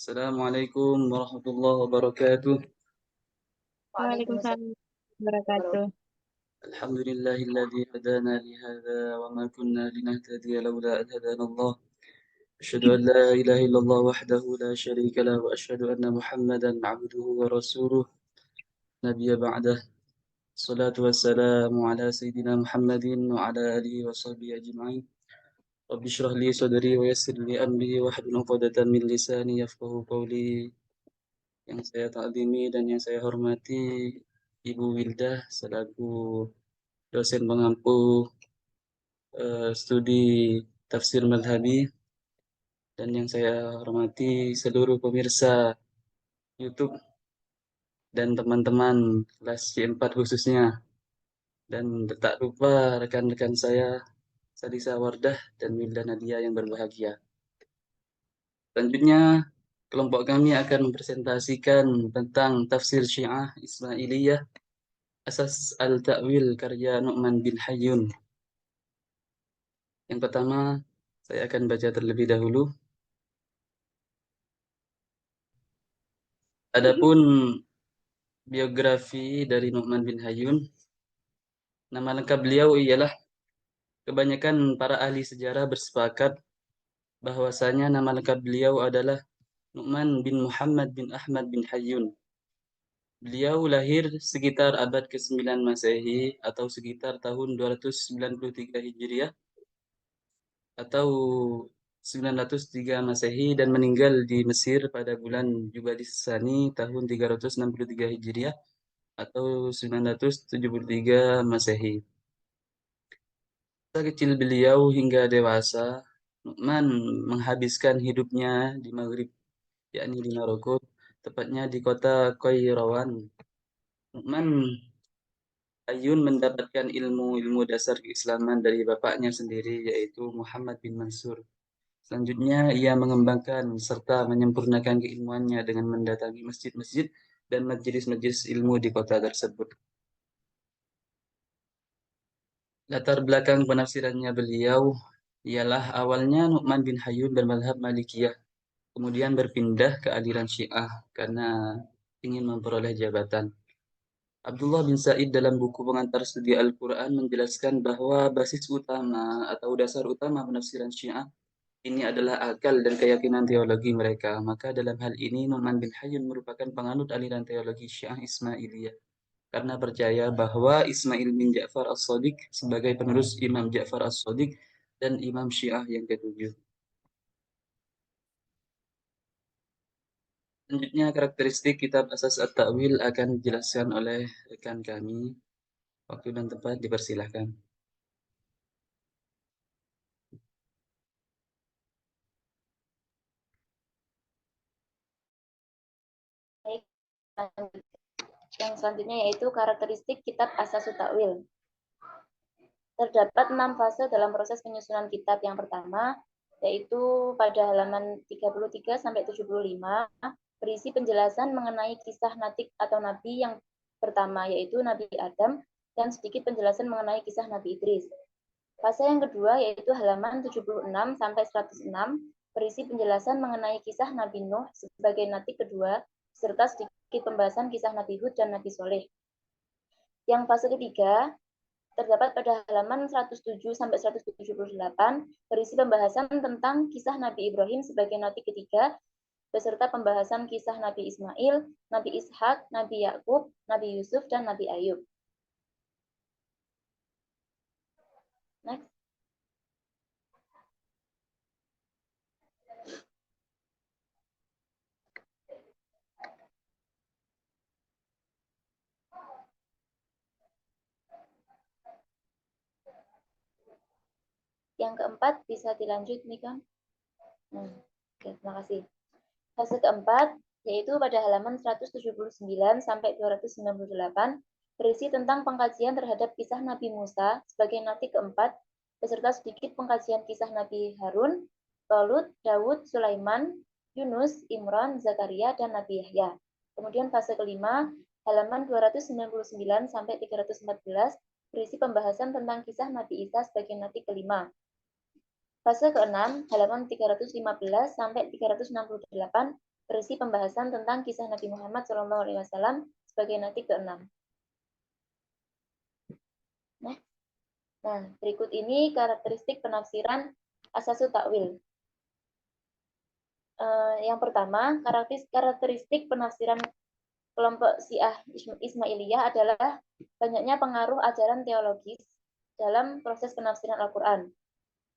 Assalamualaikum warahmatullahi wabarakatuh. Waalaikumsalam Waalaikumsalam wabarakatuh. Alhamdulillahilladzi hadana li hadza wa ma kunna linahtadiya laula an hadana Allah. Asyhadu an la ilaha illallah wahdahu la syarika lah wa asyhadu anna Muhammadan abduhu wa rasuluh nabiyya ba'dah. Salatu wassalamu ala sayyidina Muhammadin wa ala alihi wa sahbihi ajma'in. Rabbi shrah li sadri wa yassir li amri wahlul 'uqdatam min lisani yafqahu qawli. Yang saya takzimi dan yang saya hormati Ibu Wildah selaku dosen pengampu studi tafsir madhabi, dan yang saya hormati seluruh pemirsa YouTube dan teman-teman kelas C4 khususnya, dan tak lupa rekan-rekan saya Sadisa Wardah dan Wilda Nadia yang berbahagia. Selanjutnya kelompok kami akan mempresentasikan tentang tafsir Syiah Ismailiyah Asas Al-Ta'wil karya Nu'man bin Hayyun. Yang pertama, saya akan baca terlebih dahulu. Adapun biografi dari Nu'man bin Hayyun, nama lengkap beliau ialah, kebanyakan para ahli sejarah bersepakat bahwasanya nama lengkap beliau adalah Nu'man bin Muhammad bin Ahmad bin Hayyun. Beliau lahir sekitar abad ke-9 Masehi atau sekitar tahun 293 Hijriah atau 903 Masehi, dan meninggal di Mesir pada bulan Jumada Tsani tahun 363 Hijriah atau 973 Masehi. Masa kecil beliau hingga dewasa, Nu'man menghabiskan hidupnya di Maghrib, yakni di Maroko, tepatnya di kota Qairawan. Nu'man Ayun mendapatkan ilmu-ilmu dasar keislaman dari bapaknya sendiri, yaitu Muhammad bin Mansur. Selanjutnya, ia mengembangkan serta menyempurnakan keilmuannya dengan mendatangi masjid-masjid dan majelis-majelis ilmu di kota tersebut. Latar belakang penafsirannya beliau ialah awalnya Nu'man bin Hayyun bermadhab Malikiyah, kemudian berpindah ke aliran Syiah karena ingin memperoleh jabatan. Abdullah bin Sa'id dalam buku pengantar studi Al-Quran menjelaskan bahwa basis utama atau dasar utama penafsiran Syiah ini adalah akal dan keyakinan teologi mereka. Maka dalam hal ini Nu'man bin Hayyun merupakan penganut aliran teologi Syiah Ismailiyah karena percaya bahwa Ismail bin Ja'far As-Shadiq sebagai penerus Imam Ja'far As-Shadiq dan Imam Syiah yang ketujuh. Selanjutnya, karakteristik kitab Asas At-Ta'wil akan dijelaskan oleh rekan kami. Waktu dan tempat dipersilahkan. Baik, yang selanjutnya yaitu karakteristik kitab As-Sasu Ta'wil. Terdapat 6 fase dalam proses penyusunan kitab. Yang pertama, yaitu pada halaman 33 sampai 75, berisi penjelasan mengenai kisah natik atau nabi yang pertama, yaitu Nabi Adam, dan sedikit penjelasan mengenai kisah Nabi Idris. Fase yang kedua, yaitu halaman 76 sampai 106, berisi penjelasan mengenai kisah Nabi Nuh sebagai natik kedua, serta sedikit pembahasan kisah Nabi Hud dan Nabi Soleh. Yang fase ketiga terdapat pada halaman 107 sampai 178, berisi pembahasan tentang kisah Nabi Ibrahim sebagai nabi ketiga, beserta pembahasan kisah Nabi Ismail, Nabi Ishak, Nabi Yakub, Nabi Yusuf, dan Nabi Ayub. Next. Yang keempat bisa dilanjut nih kan? Oke, terima kasih. Fase keempat yaitu pada halaman 179 sampai 298, berisi tentang pengkajian terhadap kisah Nabi Musa sebagai nabi keempat, beserta sedikit pengkajian kisah Nabi Harun, Tolut, Daud, Sulaiman, Yunus, Imran, Zakaria, dan Nabi Yahya. Kemudian fase kelima, halaman 299 sampai 314, berisi pembahasan tentang kisah Nabi Isa sebagai nabi kelima. Fase ke-6, halaman 315 sampai 368, berisi pembahasan tentang kisah Nabi Muhammad SAW sebagai natik ke-6. Nah, berikut ini karakteristik penafsiran Asasu Takwil. Yang pertama, karakteristik penafsiran kelompok Syiah Ismailiyah adalah banyaknya pengaruh ajaran teologis dalam proses penafsiran Al-Quran.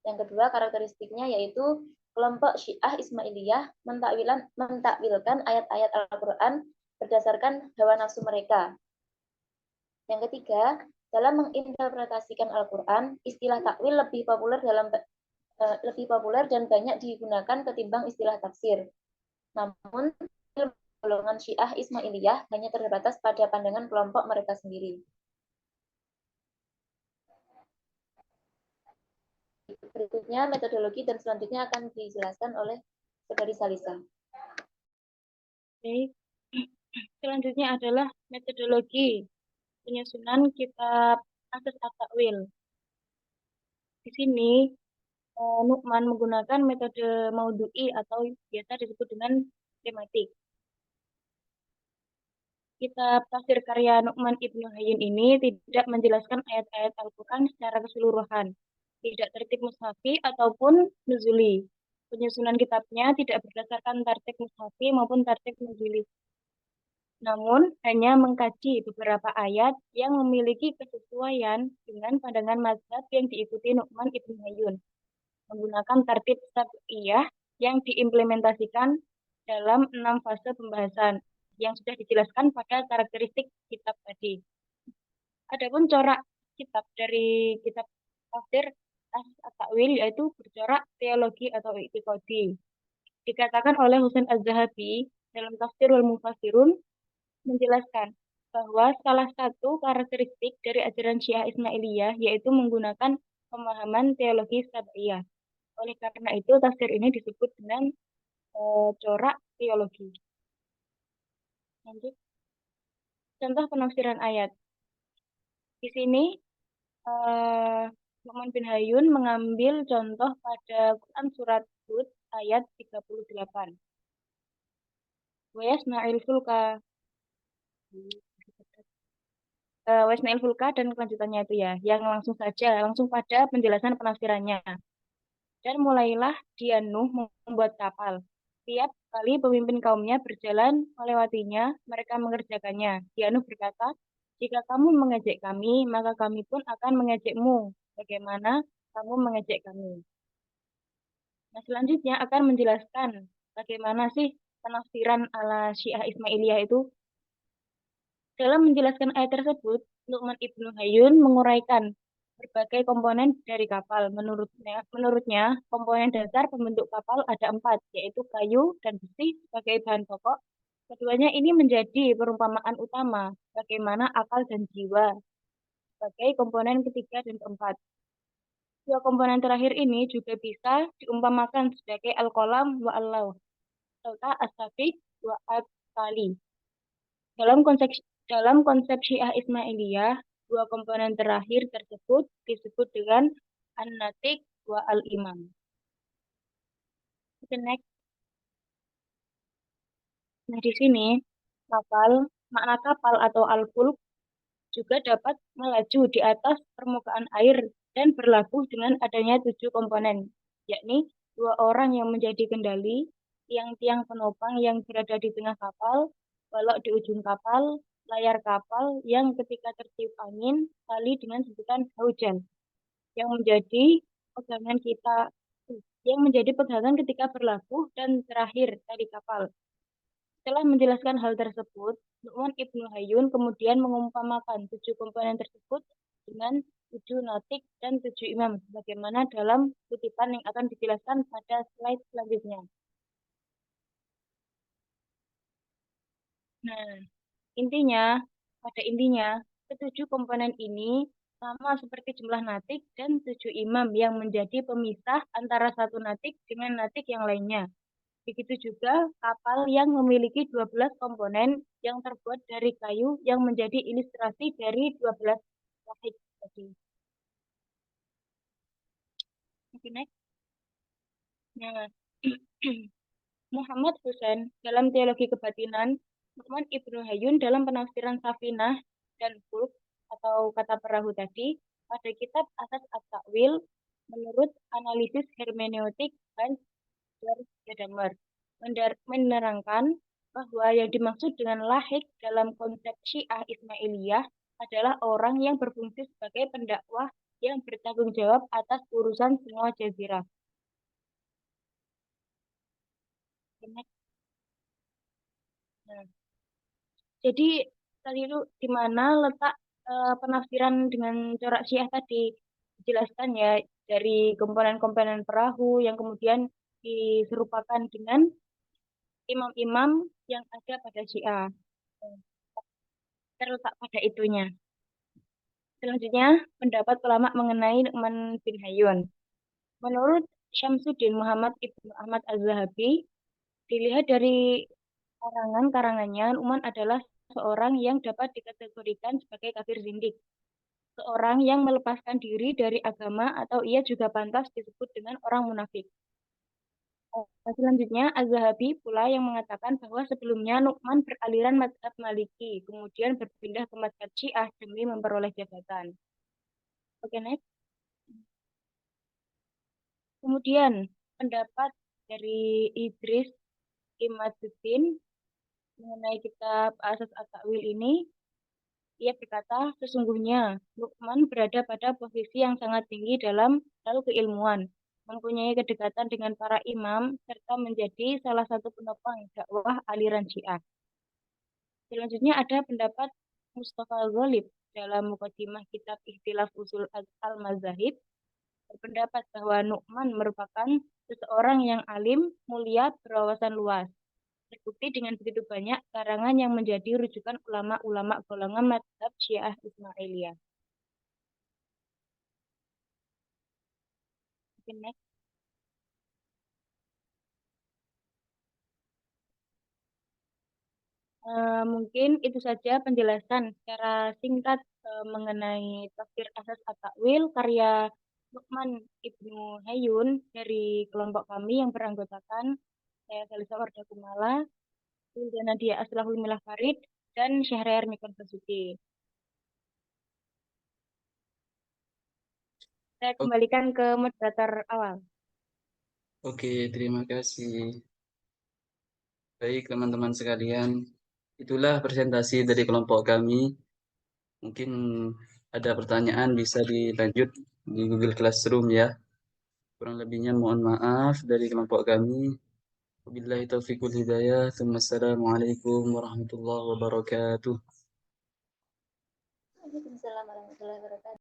Yang kedua, karakteristiknya yaitu kelompok Syiah Ismailiyah mentakwilkan ayat-ayat Al-Quran berdasarkan hawa nafsu mereka. Yang ketiga, dalam menginterpretasikan Al-Quran, istilah takwil lebih populer dan banyak digunakan ketimbang istilah tafsir. Namun, golongan Syiah Ismailiyah hanya terbatas pada pandangan kelompok mereka sendiri. Berikutnya metodologi dan selanjutnya akan dijelaskan oleh Saudari Salisa. Baik. Selanjutnya adalah metodologi penyusunan kitab Asas At-Takwil. Di sini Nu'man menggunakan metode maudhu'i atau biasa disebut dengan tematik. Kitab tafsir karya Nu'man Ibnu Hayyin ini tidak menjelaskan ayat-ayat Al-Quran secara keseluruhan, tidak tertib mushafi ataupun nuzuli. Penyusunan kitabnya tidak berdasarkan tartib mushafi maupun tartib nuzuli, namun hanya mengkaji beberapa ayat yang memiliki kesesuaian dengan pandangan mazhab yang diikuti Nu'man Ibnu Hayyin, menggunakan tartib sab'iyah yang diimplementasikan dalam 6 fase pembahasan yang sudah dijelaskan pada karakteristik kitab tadi. Adapun corak kitab dari kitab tafsir At-Takwil yaitu bercorak teologi atau i'tiqadi. Dikatakan oleh Husain Az-Zahabi dalam Tafsir wal Mufassirun menjelaskan bahwa salah satu karakteristik dari ajaran Syiah Ismailiyah yaitu menggunakan pemahaman teologi sab'iyah. Oleh karena itu, tafsir ini disebut dengan corak teologi. Lanjut. Contoh penafsiran ayat. Di sini, Nu'man bin Hayyin mengambil contoh pada Quran Surat Hud ayat 38. Wayasna'il fulka Wasnail Fulka dan kelanjutannya itu ya, yang langsung pada penjelasan penafsirannya. Dan mulailah dia Nuh membuat kapal. Tiap kali pemimpin kaumnya berjalan melewatinya, mereka mengerjakannya. Dia Nuh berkata, jika kamu mengejek kami, maka kami pun akan mengejekmu. Bagaimana kamu mengejek kami? Nah, selanjutnya akan menjelaskan bagaimana sih penafsiran ala Syiah Ismailiyah itu. Dalam menjelaskan ayat tersebut, Nu'man Ibnu Hayyin menguraikan berbagai komponen dari kapal. Menurutnya, komponen dasar pembentuk kapal ada 4, yaitu kayu dan besi sebagai bahan pokok. Keduanya ini menjadi perumpamaan utama, bagaimana akal dan jiwa sebagai komponen ketiga dan keempat. Dua komponen terakhir ini juga bisa diumpamakan sebagai al-qalam wa al-lauh, serta as-safiq wa at-tali. Dalam konsep Syiah Ismailiyah, dua komponen terakhir tersebut disebut dengan an-natik wa al-imam. Next. Nah, di sini makna kapal atau al-fulk juga dapat melaju di atas permukaan air dan berlabuh dengan adanya 7 komponen, yakni 2 orang yang menjadi kendali, tiang-tiang penopang yang berada di tengah kapal, balok di ujung kapal, layar kapal yang ketika tertiup angin tali dengan sebutan hujan yang menjadi pegangan ketika berlabuh, dan terakhir tali kapal. Setelah menjelaskan hal tersebut, Nu'man Ibnu Hayyin kemudian mengumpamakan 7 komponen tersebut dengan 7 natik dan 7 imam, sebagaimana dalam kutipan yang akan dijelaskan pada slide selanjutnya. Nah, pada intinya, ketujuh komponen ini sama seperti jumlah natik dan 7 imam yang menjadi pemisah antara satu natik dengan natik yang lainnya. Begitu juga kapal yang memiliki 12 komponen yang terbuat dari kayu yang menjadi ilustrasi dari 12 natik tadi. Oke, next. Nah, Muhammad Husain dalam teologi kebatinan, Nu'man Ibnu Hayyun dalam penafsiran Safinah dan Fulk atau kata perahu tadi, pada kitab Asas At-Ta'wil, menurut analisis hermeneutik Hans Gadamer, menerangkan bahwa yang dimaksud dengan lahik dalam konsep Syiah Ismailiyah adalah orang yang berfungsi sebagai pendakwah yang bertanggung jawab atas urusan semua jazirah. Nah, jadi tadi itu di mana letak penafsiran dengan corak Syiah tadi dijelaskan ya dari komponen-komponen perahu yang kemudian diserupakan dengan imam-imam yang ada pada Syiah. Terletak pada itunya. Selanjutnya, pendapat ulama mengenai Nu'man bin Hayyun. Menurut Syamsuddin Muhammad Ibnu Ahmad Az-Zahabi, dilihat dari karangan-karangannya, Nu'man adalah seorang yang dapat dikategorikan sebagai kafir zindik. Seorang yang melepaskan diri dari agama atau ia juga pantas disebut dengan orang munafik. Selanjutnya, Az-Zahabi pula yang mengatakan bahwa sebelumnya Nu'man beraliran mazhab Maliki, kemudian berpindah ke mazhab Syiah demi memperoleh jabatan. Oke, next. Kemudian, pendapat dari Idris Imaduddin mengenai kitab Asas At-Ta'wil ini, ia berkata, sesungguhnya Nu'man berada pada posisi yang sangat tinggi dalam hal keilmuan, mempunyai kedekatan dengan para imam, serta menjadi salah satu penopang dakwah aliran Syiah. Selanjutnya ada pendapat Mustafa Ghalib dalam mukadimah kitab Ikhtilaf Usul Al-Mazahib, berpendapat bahwa Nu'man merupakan seseorang yang alim, mulia, berwawasan luas. Terbukti dengan begitu banyak karangan yang menjadi rujukan ulama-ulama golongan mazhab Syiah Ismailiyah. Next. Mungkin itu saja penjelasan secara singkat mengenai tafsir Asas At-Ta'wil karya Nu'man Ibnu Hayyun dari kelompok kami yang beranggotakan saya Salisa Warda Kumala, Wildana Dia Aslahul Milah Farid, dan Syahriar Mikon Basuki. Saya kembalikan ke moderator awal. Oke, terima kasih. Baik, teman-teman sekalian. Itulah presentasi dari kelompok kami. Mungkin ada pertanyaan bisa dilanjut di Google Classroom ya. Kurang lebihnya mohon maaf dari kelompok kami. Wabillahi taufiqul hidayah. Assalamualaikum warahmatullahi wabarakatuh. Waalaikumsalam warahmatullahi wabarakatuh.